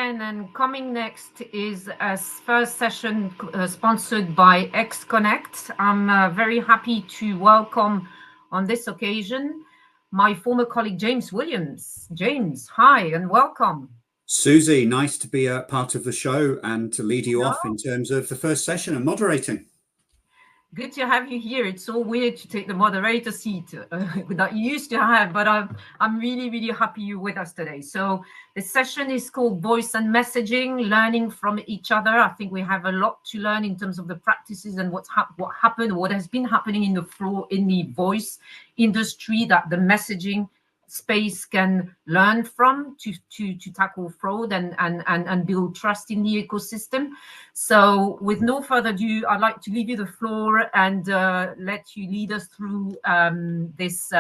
again, and coming next is a first session sponsored by XConnect. I'm very happy to welcome on this occasion my former colleague James Williams. James, hi and welcome. Susie, nice to be a part of the show and to lead you off in terms of the first session and moderating. Good to have you here. It's so weird to take the moderator seat that you used to have, but I'm really, really happy you're with us today. So the session is called Voice and Messaging, Learning from Each Other. I think we have a lot to learn in terms of the practices and what happened, what has been happening in the voice industry that the messaging space can learn from to tackle fraud and build trust in the ecosystem. So with no further ado, I'd like to leave you the floor and let you lead us through this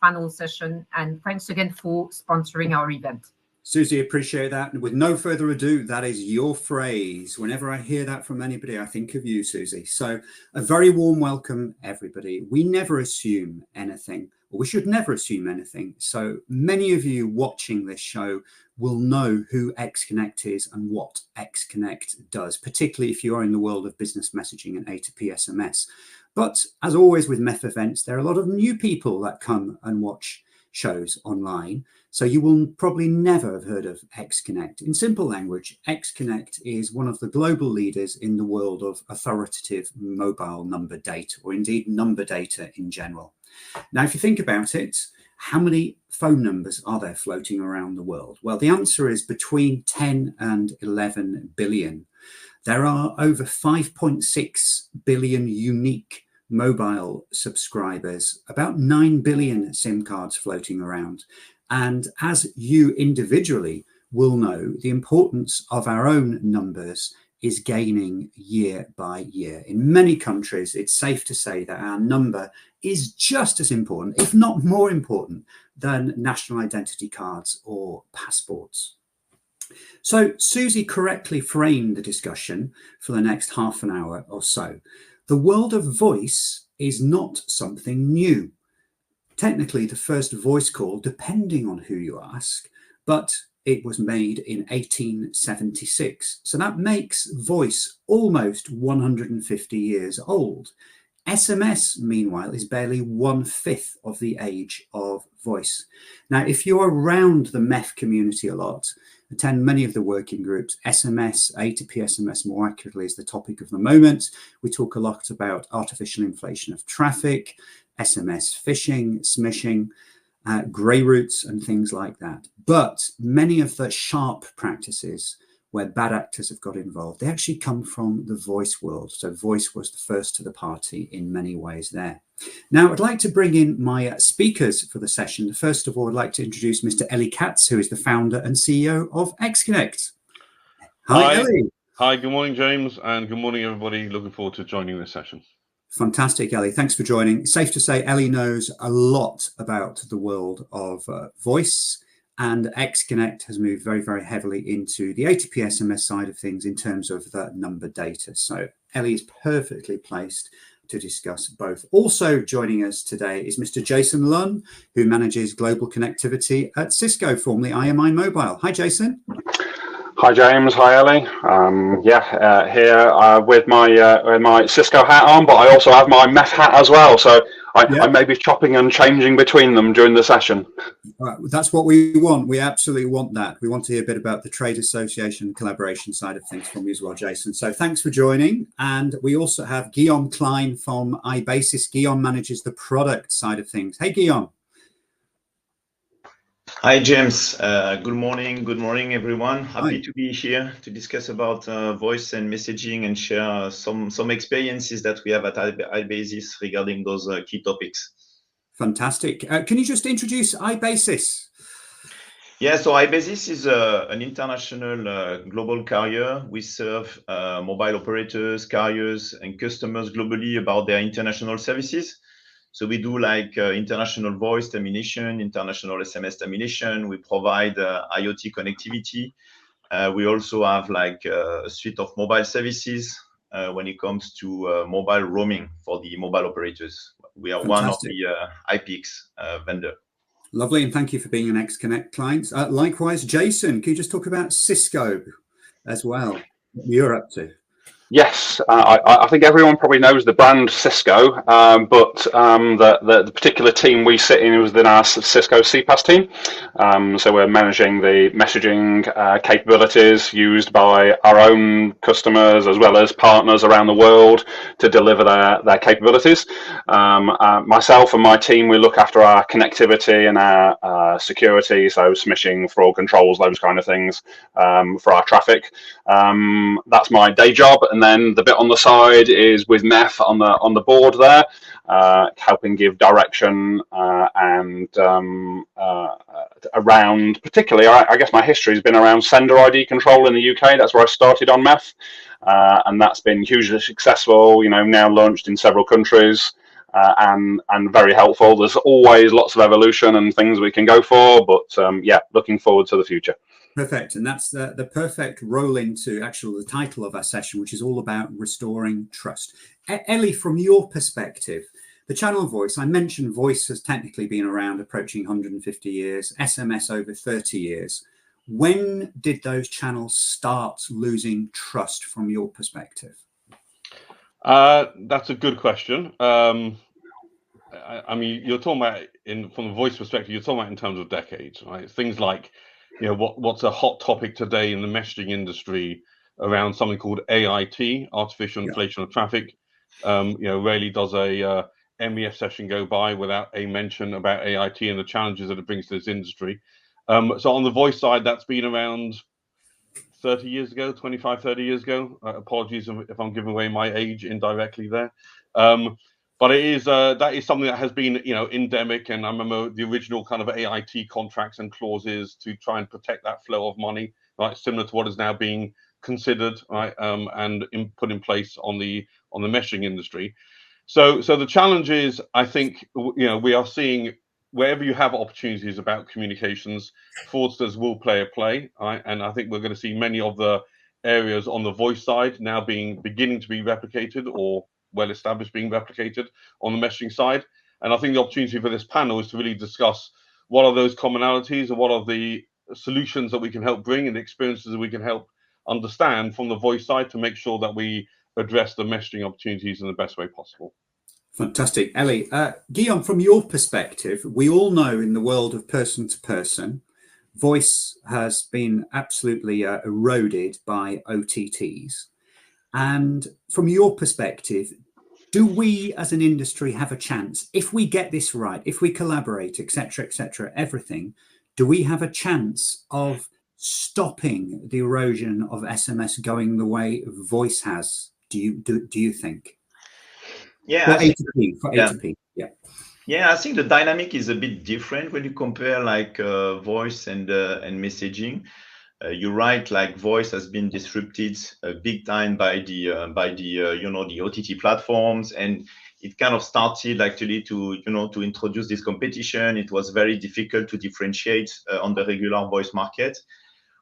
panel session. And thanks again for sponsoring our event. Susie, appreciate that. And with no further ado, that is your phrase. Whenever I hear that from anybody, I think of you, Susie. So a very warm welcome, everybody. We never assume anything, or we should never assume anything. So many of you watching this show will know who XConnect is and what XConnect does, particularly if you are in the world of business messaging and A2P SMS. But as always with MEF events, there are a lot of new people that come and watch shows online. So you will probably never have heard of XConnect. In simple language, XConnect is one of the global leaders in the world of authoritative mobile number data, or indeed number data in general. Now, if you think about it, how many phone numbers are there floating around the world? Well, the answer is between 10 and 11 billion. There are over 5.6 billion unique mobile subscribers, about 9 billion SIM cards floating around. And as you individually will know, the importance of our own numbers is gaining year by year. In many countries, it's safe to say that our number is just as important, if not more important, than national identity cards or passports. So Susie correctly framed the discussion for the next half an hour or so. The world of voice is not something new. Technically, the first voice call, depending on who you ask, but it was made in 1876. So that makes voice almost 150 years old. SMS, meanwhile, is barely 1/5 of the age of voice. Now, if you're around the MEF community a lot, attend many of the working groups, SMS, A2P SMS more accurately is the topic of the moment. We talk a lot about artificial inflation of traffic, SMS phishing, smishing, grey routes and things like that. But many of the sharp practices where bad actors have got involved, they actually come from the voice world. So voice was the first to the party in many ways there. Now, I'd like to bring in my speakers for the session. First of all, I'd like to introduce Mr. Katz, who is the founder and CEO of XConnect. Hi, Ellie. Hi, good morning, James, and good morning, everybody. Looking forward to joining this session. Fantastic, Ellie. Thanks for joining. Safe to say Ellie knows a lot about the world of voice, and XConnect has moved very, very heavily into the A2P SMS side of things in terms of the number data. So Ellie is perfectly placed to discuss both. Also joining us today is Mr. Jason Lunn, who manages global connectivity at Cisco, formerly IMI Mobile. Hi, Jason. Hi, James. Hi, Ellie. Here with my Cisco hat on, but I also have my MEF hat as well. So I may be chopping and changing between them during the session. That's what we want. We absolutely want that. We want to hear a bit about the trade association collaboration side of things from you as well, Jason. So thanks for joining. And we also have Guillaume Klein from iBasis. Guillaume manages the product side of things. Hey, Guillaume. Hi, James. Good morning, everyone. Happy to be here to discuss about voice and messaging and share some experiences that we have at iBasis regarding those key topics. Fantastic. Can you just introduce iBasis? Yeah, so iBasis is an international global carrier. We serve mobile operators, carriers, and customers globally about their international services. So we do like international voice termination, international SMS termination. We provide IoT connectivity. We also have like a suite of mobile services when it comes to mobile roaming for the mobile operators. We are one of the IPX vendor. Lovely, and thank you for being an XConnect client. Likewise, Jason, can you just talk about Cisco as well, what you're up to? Yes, I think everyone probably knows the brand Cisco, but the particular team we sit in is within our Cisco CPaaS team. So we're managing the messaging capabilities used by our own customers as well as partners around the world to deliver their capabilities. Myself and my team, we look after our connectivity and our security, so smishing, fraud controls, those kind of things for our traffic. That's my day job. And then the bit on the side is with Meth on the board there, helping give direction and around, particularly, I guess my history has been around sender ID control in the UK. That's where I started on Meth, and that's been hugely successful. Now launched in several countries. And very helpful. There's always lots of evolution and things we can go for, but yeah, looking forward to the future. Perfect. And that's the perfect roll into actually the title of our session, which is all about restoring trust. Ellie, from your perspective, the channel voice, I mentioned voice has technically been around approaching 150 years, SMS over 30 years. When did those channels start losing trust from your perspective? That's a good question. I mean, you're talking about from the voice perspective, you're talking about in terms of decades, right? Things like, what's a hot topic today in the messaging industry around something called AIT, artificial inflation of traffic. Rarely does a MEF session go by without a mention about AIT and the challenges that it brings to this industry. So on the voice side, that's been around 30 years ago, 25, 30 years ago. Apologies if I'm giving away my age indirectly there. But it is that is something that has been, endemic. And I remember the original kind of AIT contracts and clauses to try and protect that flow of money, right? Similar to what is now being considered, right, and put in place on the messaging industry. So the challenge is, I think, we are seeing wherever you have opportunities about communications, fraudsters will play, right? And I think we're going to see many of the areas on the voice side now beginning to be replicated or well established being replicated on the messaging side. And I think the opportunity for this panel is to really discuss what are those commonalities and what are the solutions that we can help bring and the experiences that we can help understand from the voice side to make sure that we address the messaging opportunities in the best way possible. Fantastic. Ellie, Guillaume, from your perspective, we all know in the world of person to person, voice has been absolutely eroded by OTTs. And from your perspective, do we as an industry have a chance, if we get this right, if we collaborate, etc., everything, do we have a chance of stopping the erosion of SMS going the way voice has? Do you think? Yeah, For A2P, yeah. Yeah, I think the dynamic is a bit different when you compare like voice and messaging. You're right, like voice has been disrupted big time by the the OTT platforms, and it kind of started actually to introduce this competition. It was very difficult to differentiate on the regular voice market.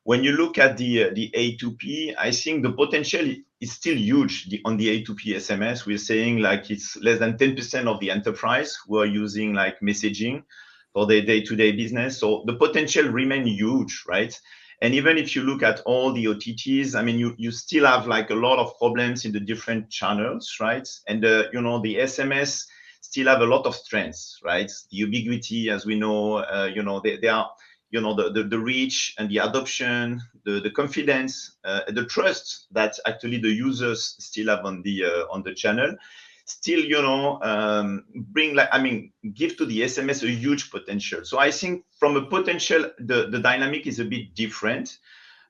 When you look at the A2P, I think the potential is still huge on the A2P SMS. We're saying like it's less than 10% of the enterprise who are using like messaging for their day-to-day business. So the potential remains huge, right? And even if you look at all the OTTs, I mean, you still have like a lot of problems in the different channels, right? And the SMS still have a lot of strengths, right? The ubiquity, as we know, they are, the reach and the adoption, the confidence, the trust that actually the users still have on the channel, still, give to the SMS a huge potential. So I think from a potential, the dynamic is a bit different.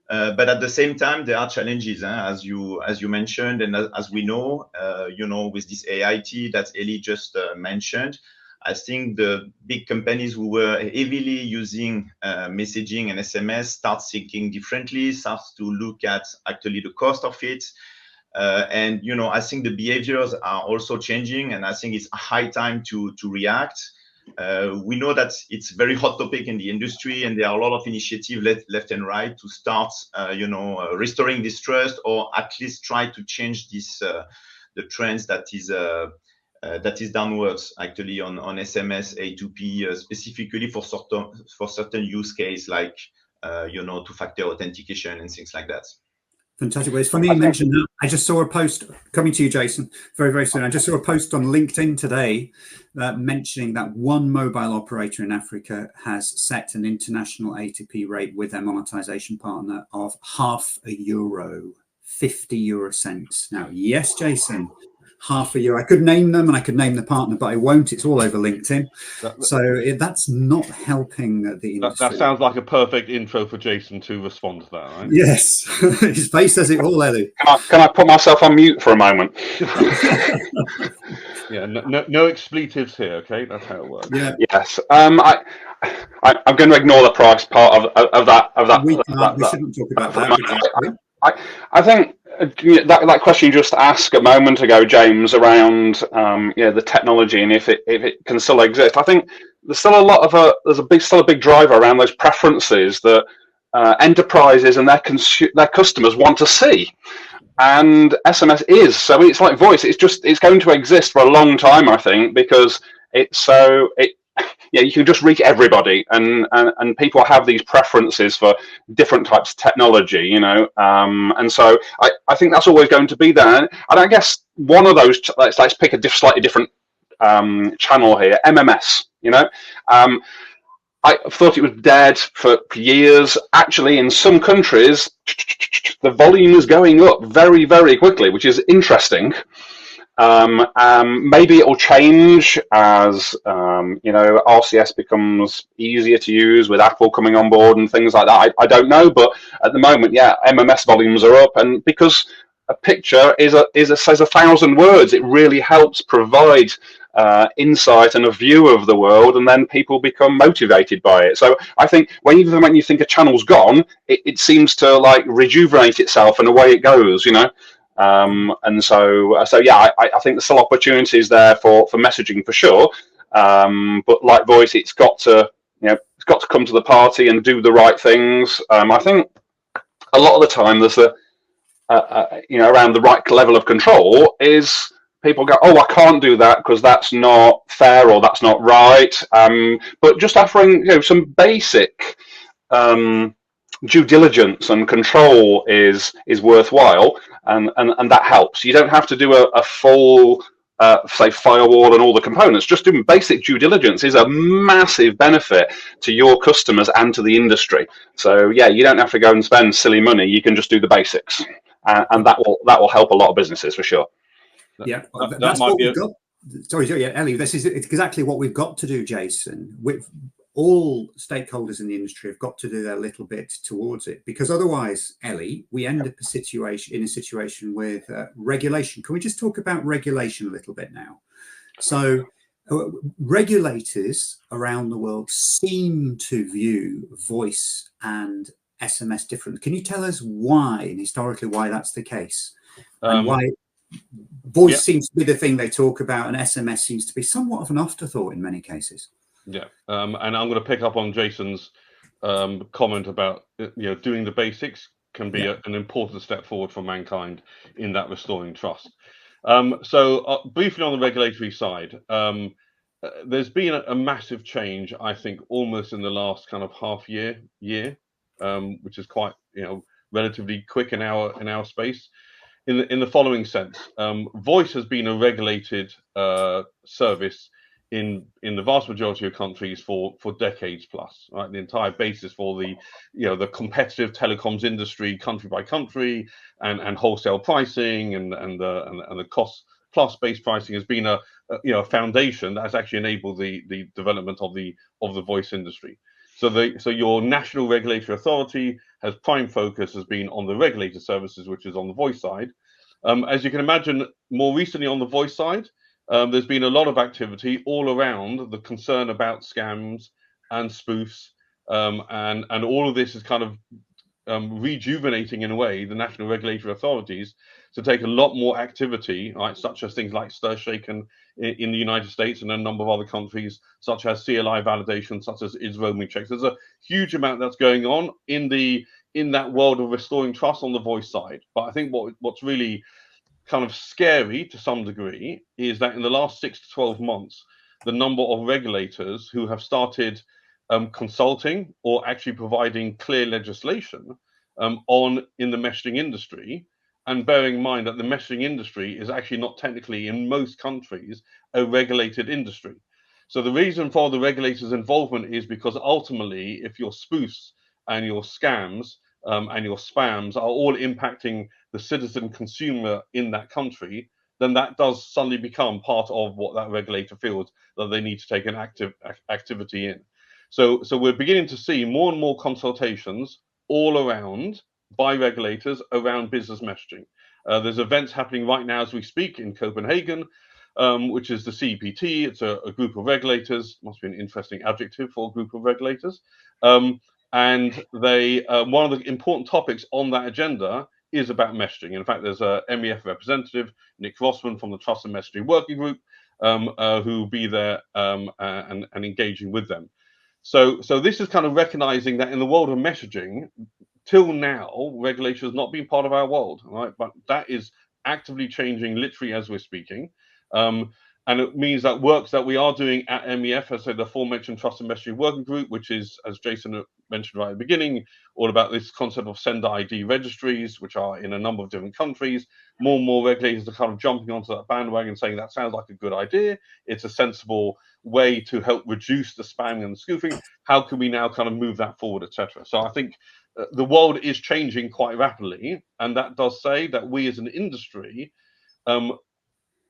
But at the same time, there are challenges, as you mentioned, and as we know, with this AIT that Ellie just mentioned. I think the big companies who were heavily using messaging and SMS start thinking differently, starts to look at actually the cost of it. And I think the behaviors are also changing, and I think it's a high time to react. We know that it's a very hot topic in the industry, and there are a lot of initiatives left and right to start, restoring this trust, or at least try to change this the trends that is that is downwards actually on SMS A2P specifically for certain use case like two-factor authentication and things like that. Fantastic. Well, it's funny you mentioned that. I just saw a post coming to you, Jason, very, very soon. I just saw a post on LinkedIn today mentioning that one mobile operator in Africa has set an international A2P rate with their monetization partner of €0.50, 50 euro cents. Now, yes, Jason, €0.50. I could name them and I could name the partner, but I won't. It's all over LinkedIn. So that's not helping the industry. That sounds like a perfect intro for Jason to respond to that, right? Yes. His face says it all, Ellie. Can I put myself on mute for a moment? Yeah, no expletives here, okay? That's how it works. Yeah. Yes. I'm going to ignore the price part of that. We shouldn't talk about that. I think that question you just asked a moment ago, James, around the technology and if it can still exist. I think there's still still a big driver around those preferences that enterprises and their customers want to see. And SMS is so. It's like voice. It's going to exist for a long time, I think, because you can just reach everybody, and people have these preferences for different types of technology, and so I think that's always going to be there. And I guess one of those, let's pick a slightly different channel here, MMS. I thought it was dead for years. Actually, in some countries, the volume is going up very, very quickly, which is interesting. Maybe it will change as RCS becomes easier to use with Apple coming on board and things like that. I don't know, but at the moment, MMS volumes are up, and because a picture says 1,000 words, it really helps provide insight and a view of the world, and then people become motivated by it. So I think when you think a channel's gone, it seems to like rejuvenate itself, and away it goes, and so I think there's still opportunities there for messaging for sure. But like voice, it's got to come to the party and do the right things. I think a lot of the time there's around the right level of control is people go, oh, I can't do that because that's not fair or that's not right. But just offering some basic due diligence and control is worthwhile, and that helps. You don't have to do a full say firewall and all the components. Just doing basic due diligence is a massive benefit to your customers and to the industry. So you don't have to go and spend silly money. You can just do the basics, and that will help a lot of businesses for sure. Yeah, that's what we've got. Sorry, Ellie, it's exactly what we've got to do, Jason. All stakeholders in the industry have got to do their little bit towards it, because otherwise, Ellie, we end up in a situation with regulation. Can we just talk about regulation a little bit now? So regulators around the world seem to view voice and SMS different. Can you tell us why, and historically why that's the case, and why voice seems to be the thing they talk about and SMS seems to be somewhat of an afterthought in many cases? Yeah, and I'm going to pick up on Jason's comment about doing the basics can be an important step forward for mankind in that restoring trust. So briefly on the regulatory side, there's been a massive change, I think, almost in the last kind of half year, which is quite relatively quick in our space. In the following sense, voice has been a regulated service in the vast majority of countries for decades plus, right? The entire basis for the competitive telecoms industry, country by country, and wholesale pricing and the cost plus based pricing has been a foundation that has actually enabled the development of the voice industry. So your national regulatory authority has prime focus has been on the regulated services, which is on the voice side. As you can imagine, more recently on the voice side, there's been a lot of activity all around the concern about scams and spoofs, and all of this is kind of rejuvenating in a way the national regulatory authorities to take a lot more activity, right, such as things like stir shaken in the United States and a number of other countries, such as CLI validation, such as is roaming checks. There's a huge amount that's going on in that world of restoring trust on the voice side. But I think what's really kind of scary to some degree is that in the last 6 to 12 months, the number of regulators who have started consulting or actually providing clear legislation in the messaging industry, and bearing in mind that the messaging industry is actually not technically in most countries a regulated industry. So the reason for the regulators' involvement is because ultimately, if your spoofs and your scams and your spams are all impacting the citizen consumer in that country, then that does suddenly become part of what that regulator feels that they need to take an activity in. So we're beginning to see more and more consultations all around by regulators around business messaging. There's events happening right now as we speak in Copenhagen, which is the CPT. It's a group of regulators. Must be an interesting adjective for a group of regulators. And they one of the important topics on that agenda is about messaging. In fact, there's a MEF representative, Nick Rossman from the Trust and Messaging Working Group, who will be there and engaging with them. So this is kind of recognizing that in the world of messaging, till now, regulation has not been part of our world, right? But that is actively changing literally as we're speaking. And it means that works that we are doing at MEF, as I said, the aforementioned Trust and Messaging Working Group, which is, as Jason mentioned right at the beginning, all about this concept of sender ID registries, which are in a number of different countries. More and more regulators are kind of jumping onto that bandwagon, saying that sounds like a good idea. It's a sensible way to help reduce the spamming and the spoofing. How can we now kind of move that forward, etc.? So I think the world is changing quite rapidly, and that does say that we as an industry,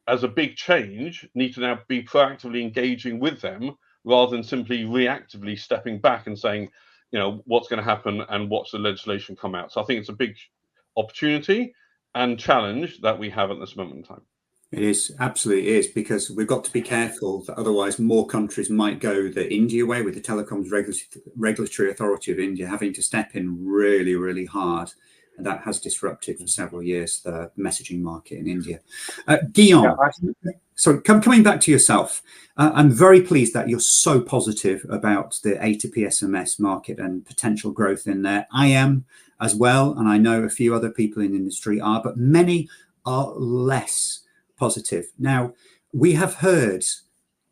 as a big change, need to now be proactively engaging with them rather than simply reactively stepping back and saying, you know, what's going to happen and what's the legislation come out. So I think it's a big opportunity and challenge that we have at this moment in time. It is, absolutely is, because we've got to be careful that otherwise more countries might go the India way, with the Telecoms Regulatory Authority of India having to step in really, really hard. And that has disrupted for several years the messaging market in India. Guillaume, so coming back to yourself, I'm very pleased that you're so positive about the A2P SMS market and potential growth in there. I am as well, and I know a few other people in the industry are, but many are less positive. Now, we have heard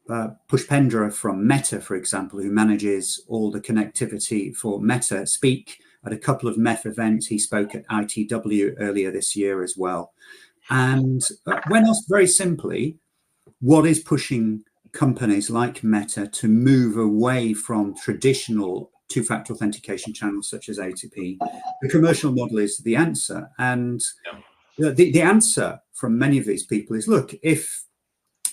Pushpendra from Meta, for example, who manages all the connectivity for Meta, speak at a couple of MEF events. He spoke at ITW earlier this year as well. And when asked very simply, what is pushing companies like Meta to move away from traditional two-factor authentication channels such as A2P, the commercial model is the answer. And the answer from many of these people is, look, if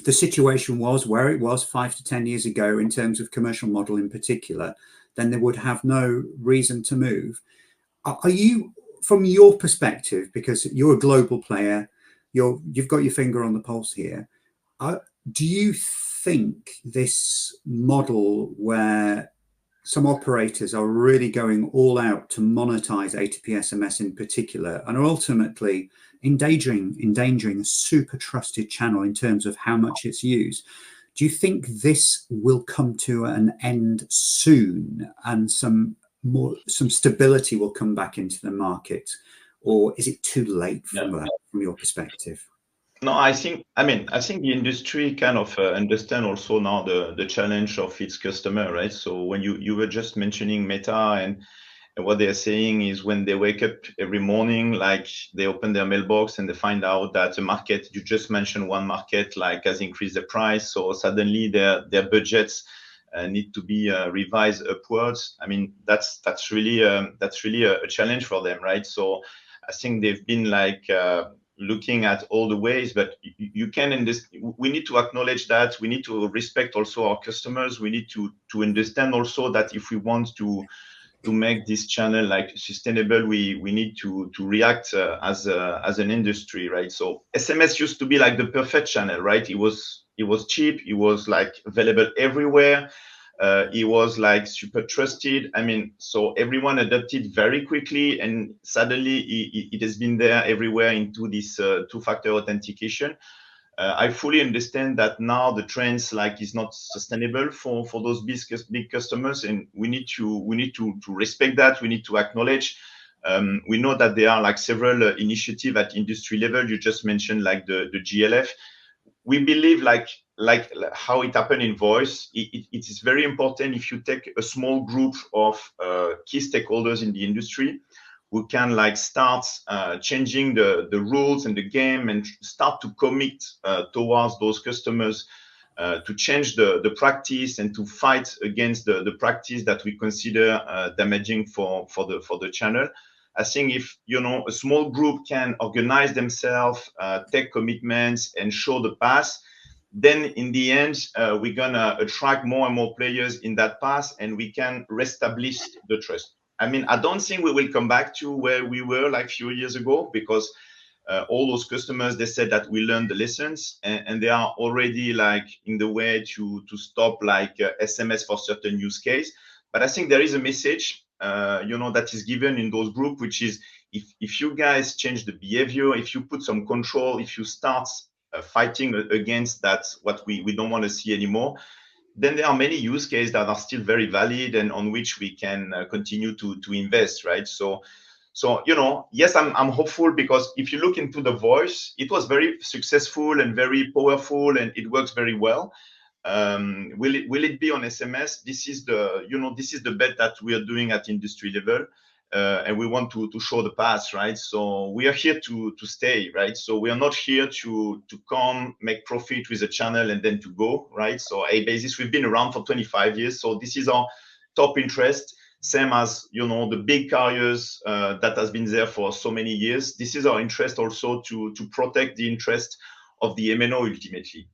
the situation was where it was 5 to 10 years ago in terms of commercial model in particular, then they would have no reason to move. Are you, from your perspective, because you're a global player, you've got your finger on the pulse here, do you think this model where some operators are really going all out to monetize A2P SMS in particular and are ultimately endangering a super trusted channel in terms of how much it's used, do you think this will come to an end soon and some stability will come back into the market, or is it too late from your perspective? No, I think the industry kind of understand also now the challenge of its customer, right? So when you were just mentioning Meta, and what they're saying is when they wake up every morning, like they open their mailbox and they find out that the market, you just mentioned one market, like has increased the price, so suddenly their budgets need to be revised upwards. I mean, that's really a challenge for them, right? So I think they've been like looking at all the ways, but you can we need to acknowledge that. We need to respect also our customers. We need to understand also that if we want to make this channel like sustainable, we need to react as an industry, right? So SMS used to be like the perfect channel, right? It was cheap, it was like available everywhere, it was like super trusted. I mean, so everyone adopted very quickly, and suddenly it has been there everywhere into this two-factor authentication. I fully understand that now the trends like is not sustainable for those big customers, and we need to respect that. We need to acknowledge We know that there are like several initiatives at industry level. You just mentioned like the GLF. We believe like how it happened in voice, it is very important if you take a small group of key stakeholders in the industry who can like start changing the rules and the game and start to commit towards those customers to change the practice and to fight against the practice that we consider damaging for the channel. I think if a small group can organize themselves, take commitments, and show the path, then in the end we're gonna attract more and more players in that path, and we can reestablish the trust. I mean, I don't think we will come back to where we were like a few years ago, because all those customers, they said that we learned the lessons, and they are already like in the way to stop like SMS for certain use case. But I think there is a message that is given in those groups, which is if you guys change the behavior, if you put some control, if you start fighting against that, what we don't want to see anymore, then there are many use cases that are still very valid and on which we can continue to invest, right? So yes, I'm hopeful, because if you look into the voice, it was very successful and very powerful, and it works very well. Will it be on SMS? This is the bet that we are doing at industry level, and we want to show the path, right? So we are here to stay, right? So we are not here to come make profit with a channel and then to go, right? So iBasis, we've been around for 25 years, so this is our top interest. Same as the big carriers that has been there for so many years. This is our interest also to protect the interest of the MNO ultimately.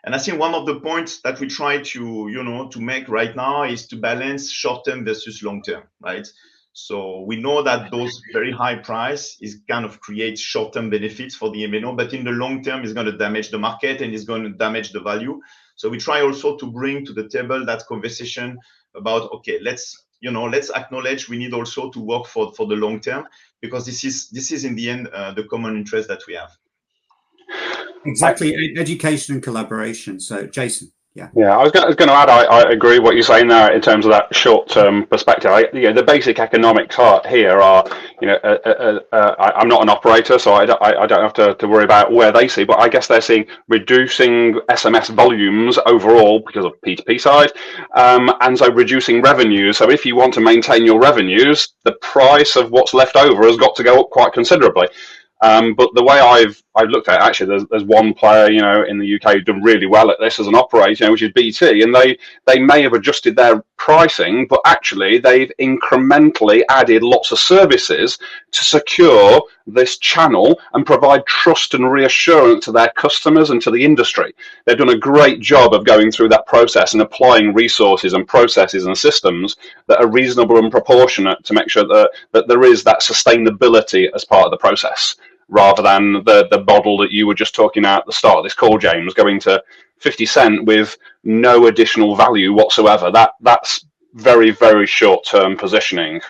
And I think one of the points that we try to make right now is to balance short-term versus long-term, right? So we know that those very high price is kind of creates short-term benefits for the MNO, but in the long term is going to damage the market and is going to damage the value. So we try also to bring to the table that conversation about, okay, let's acknowledge we need also to work for the long term, because this is in the end the common interest that we have. Exactly, education and collaboration. So Jason. Yeah, I was going to add, I agree with what you're saying there in terms of that short-term perspective. The basic economics here are, I'm not an operator, so I don't have to worry about where they see, but I guess they're seeing reducing SMS volumes overall because of P2P side, and so reducing revenues. So if you want to maintain your revenues, the price of what's left over has got to go up quite considerably. But the way I've looked at it, actually, there's one player, in the UK who's done really well at this as an operator, which is BT, and they may have adjusted their pricing, but actually they've incrementally added lots of services to secure this channel and provide trust and reassurance to their customers and to the industry. They've done a great job of going through that process and applying resources and processes and systems that are reasonable and proportionate to make sure that there is that sustainability as part of the process, rather than the model that you were just talking about at the start of this call, James, going to 50 cent with no additional value whatsoever. That's very, very short-term positioning.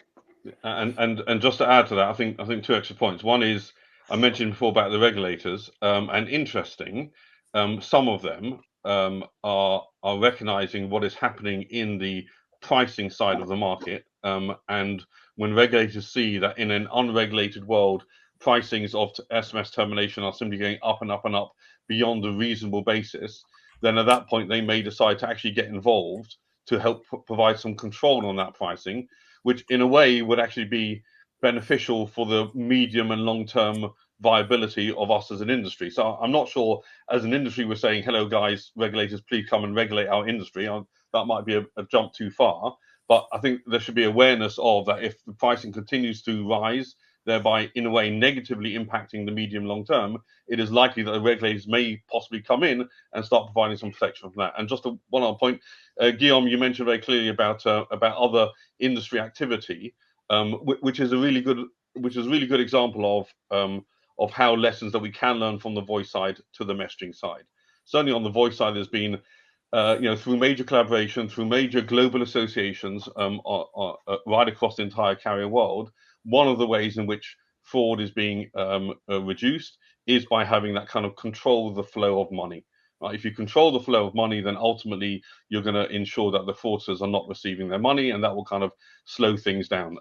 And just to add to that, I think two extra points. One is, I mentioned before about the regulators, and interesting, some of them are recognizing what is happening in the pricing side of the market, and when regulators see that in an unregulated world, pricings of SMS termination are simply going up and up and up beyond a reasonable basis, then at that point they may decide to actually get involved to help provide some control on that pricing, which in a way would actually be beneficial for the medium and long-term viability of us as an industry. So I'm not sure as an industry we're saying, hello guys, regulators, please come and regulate our industry. That might be a jump too far, but I think there should be awareness of that if the pricing continues to rise, thereby in a way negatively impacting the medium long term, it is likely that the regulators may possibly come in and start providing some protection from that. And just one other point, Guillaume, you mentioned very clearly about other industry activity, which is a really good example of how lessons that we can learn from the voice side to the messaging side. Certainly on the voice side, there's been through major collaboration, through major global associations right across the entire carrier world, one of the ways in which fraud is being reduced is by having that kind of control of the flow of money. Right? If you control the flow of money, then ultimately you're going to ensure that the fraudsters are not receiving their money, and that will kind of slow things down.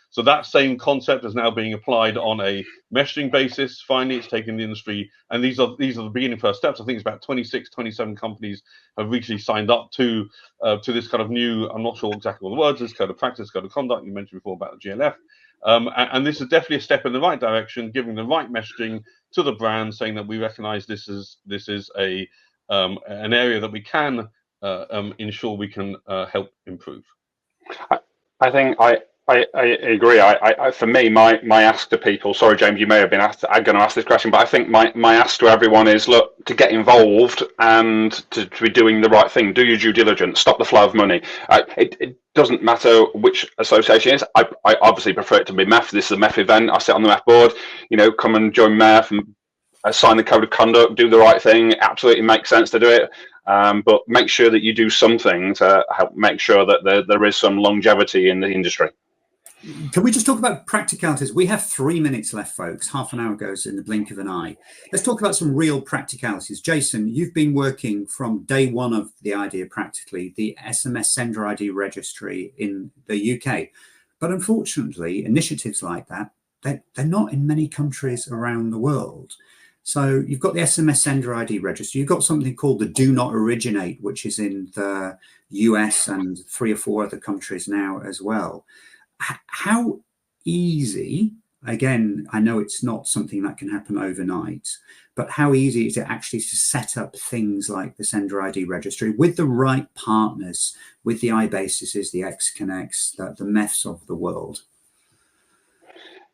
So that same concept is now being applied on a messaging basis. Finally, it's taken the industry, and these are the beginning first steps. I think it's about 26, 27 companies have recently signed up to this kind of new, I'm not sure exactly what the words is, code of practice, code of conduct. You mentioned before about the GLF. And this is definitely a step in the right direction, giving the right messaging to the brand, saying that we recognize this is an area that we can ensure we can help improve. I think I agree. For me, my ask to people, sorry, James, you may have been going to ask this question, but I think my ask to everyone is, look, to get involved and to be doing the right thing. Do your due diligence, stop the flow of money. It doesn't matter which association it is. I obviously prefer it to be MEF. This is a MEF event. I sit on the MEF board, come and join MEF and sign the code of conduct, do the right thing. Absolutely makes sense to do it. But make sure that you do something to help make sure that there is some longevity in the industry. Can we just talk about practicalities? We have 3 minutes left, folks. Half an hour goes in the blink of an eye. Let's talk about some real practicalities. Jason, you've been working from day one of the idea, practically, the SMS Sender ID registry in the UK. But unfortunately, initiatives like that, they're not in many countries around the world. So you've got the SMS Sender ID registry. You've got something called the Do Not Originate, which is in the US and 3 or 4 other countries now as well. How easy, again, I know it's not something that can happen overnight, but how easy is it actually to set up things like the Sender ID registry with the right partners, with the iBasis, the XConnects, the MEFs of the world?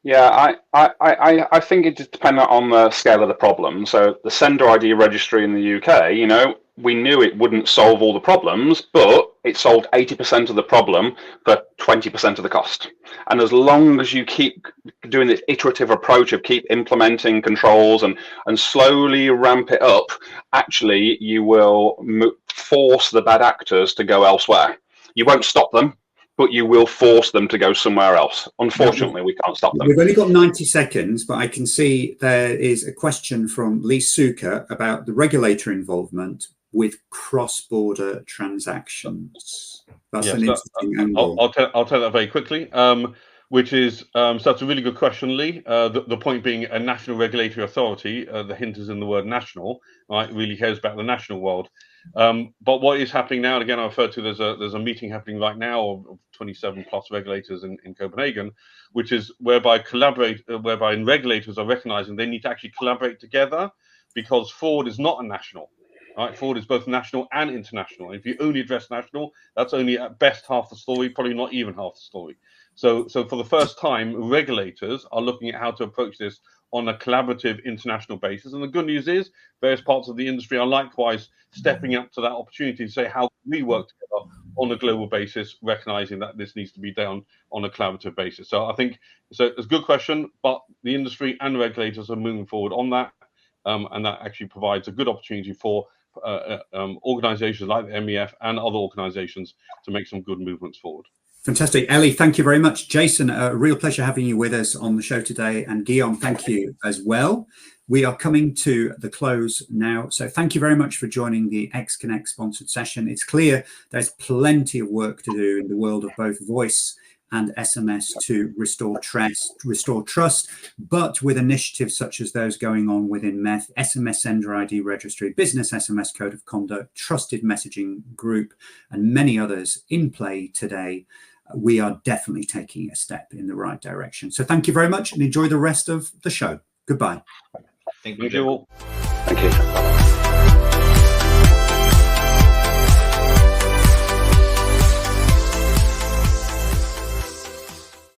Yeah, I think it just depends on the scale of the problem. So the Sender ID registry in the UK, we knew it wouldn't solve all the problems, but it solved 80% of the problem for 20% of the cost. And as long as you keep doing this iterative approach of keep implementing controls and slowly ramp it up, actually you will force the bad actors to go elsewhere. You won't stop them, but you will force them to go somewhere else. Unfortunately, we can't stop them. We've only got 90 seconds, but I can see there is a question from Lee Suka about the regulator involvement with cross-border transactions. That's an interesting angle. I'll tell that very quickly, which is, so that's a really good question, Lee. The point being a national regulatory authority, the hint is in the word national, right, really cares about the national world. But what is happening now, and again, I referred to, there's a meeting happening right now of 27 plus regulators in Copenhagen, which is whereby regulators are recognizing they need to actually collaborate together, because fraud is not a national. Right, fraud is both national and international. If you only address national, that's only at best half the story, probably not even half the story. So for the first time, regulators are looking at how to approach this on a collaborative international basis. And the good news is various parts of the industry are likewise stepping up to that opportunity to say, how can we work together on a global basis, recognizing that this needs to be done on a collaborative basis. So I think it's a good question, but the industry and regulators are moving forward on that. And that actually provides a good opportunity for organizations like the MEF and other organizations to make some good movements forward. Fantastic. Ellie, thank you very much. Jason, a real pleasure having you with us on the show today. And Guillaume, thank you as well. We are coming to the close now. So thank you very much for joining the XConnect sponsored session. It's clear there's plenty of work to do in the world of both voice and SMS to restore trust, but with initiatives such as those going on within MEF, SMS Sender ID Registry, Business SMS Code of Conduct, Trusted Messaging Group, and many others in play today, we are definitely taking a step in the right direction. So thank you very much and enjoy the rest of the show. Goodbye. Thank you all. Thank you.